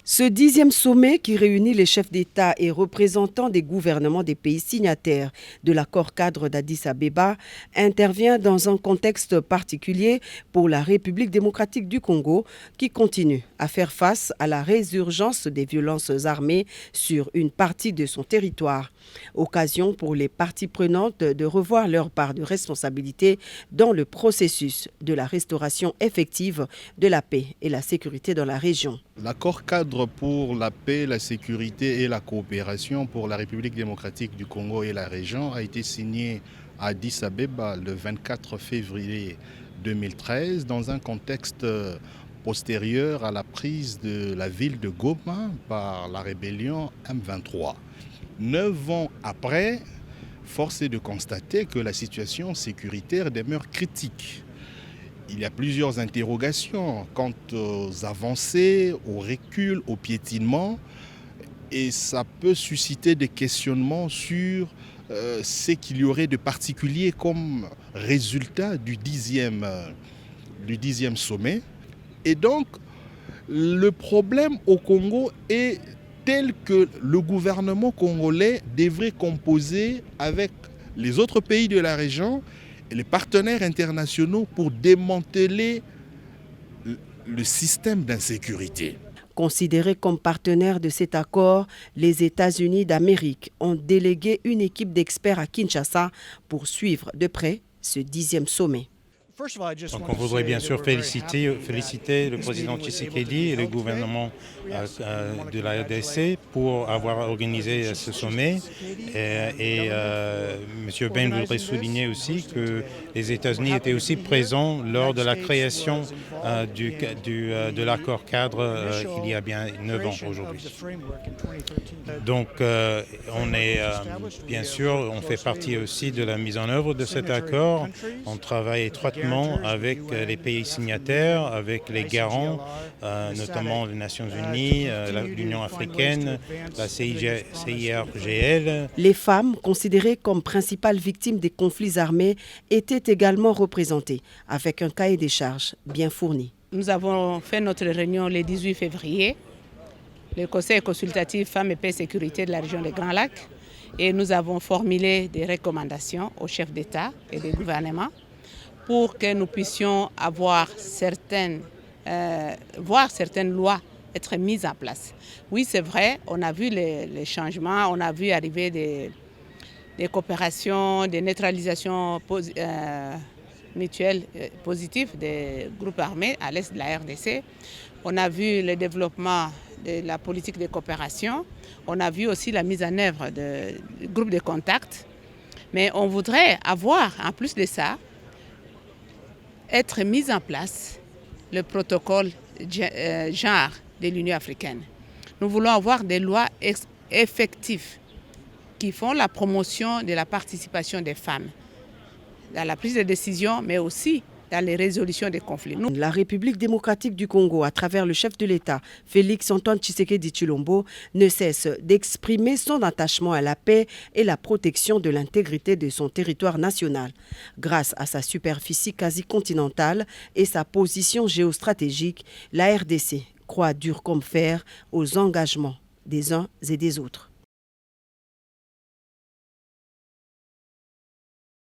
Ce 10e sommet qui réunit les chefs d'État et représentants des gouvernements des pays signataires de l'accord cadre d'Addis-Abeba intervient dans un contexte particulier pour la République démocratique du Congo qui continue à faire face à la résurgence des violences armées sur une partie de son territoire. Occasion pour les parties prenantes de revoir leur part de responsabilité dans le processus de la restauration effective de la paix et la sécurité dans la région. L'accord cadre pour la paix, la sécurité et la coopération pour la République démocratique du Congo et la région a été signé à Addis-Abeba le 24 février 2013 dans un contexte postérieur à la prise de la ville de Goma par la rébellion M23. 9 ans après, force est de constater que la situation sécuritaire demeure critique. Il y a plusieurs interrogations quant aux avancées, au recul, au piétinement, et ça peut susciter des questionnements sur ce qu'il y aurait de particulier comme résultat du 10e sommet. Et donc, le problème au Congo est tel que le gouvernement congolais devrait composer avec les autres pays de la région et les partenaires internationaux pour démanteler le système d'insécurité. Considérés comme partenaires de cet accord, les États-Unis d'Amérique ont délégué une équipe d'experts à Kinshasa pour suivre de près ce 10e sommet. Donc on voudrait bien sûr féliciter le président Tshisekedi et le gouvernement de la RDC pour avoir organisé ce sommet. Et M. Ben voudrait souligner aussi que les États-Unis étaient aussi présents lors de la création de l'accord cadre il y a bien 9 ans aujourd'hui. Donc on est bien sûr, on fait partie aussi de la mise en œuvre de cet accord. On travaille étroitement avec les pays signataires, avec les garants, notamment les Nations Unies, l'Union africaine, la CIRGL. Les femmes, considérées comme principales victimes des conflits armés, étaient également représentées, avec un cahier des charges bien fourni. Nous avons fait notre réunion le 18 février, le Conseil consultatif Femmes et Paix et Sécurité de la région des Grands Lacs, et nous avons formulé des recommandations aux chefs d'État et des gouvernements pour que nous puissions voir certaines lois être mises en place. Oui, c'est vrai, on a vu les changements, on a vu arriver des coopérations, des neutralisations mutuelles positives des groupes armés à l'est de la RDC. On a vu le développement de la politique de coopération. On a vu aussi la mise en œuvre de groupes de contact. Mais on voudrait avoir, en plus de ça, être mis en place le protocole genre de l'Union africaine. Nous voulons avoir des lois effectives qui font la promotion de la participation des femmes dans la prise de décision, mais aussi dans les résolutions des conflits. La République démocratique du Congo, à travers le chef de l'État, Félix Antoine Tshisekedi Tshilombo, ne cesse d'exprimer son attachement à la paix et la protection de l'intégrité de son territoire national. Grâce à sa superficie quasi-continentale et sa position géostratégique, la RDC croit dur comme fer aux engagements des uns et des autres.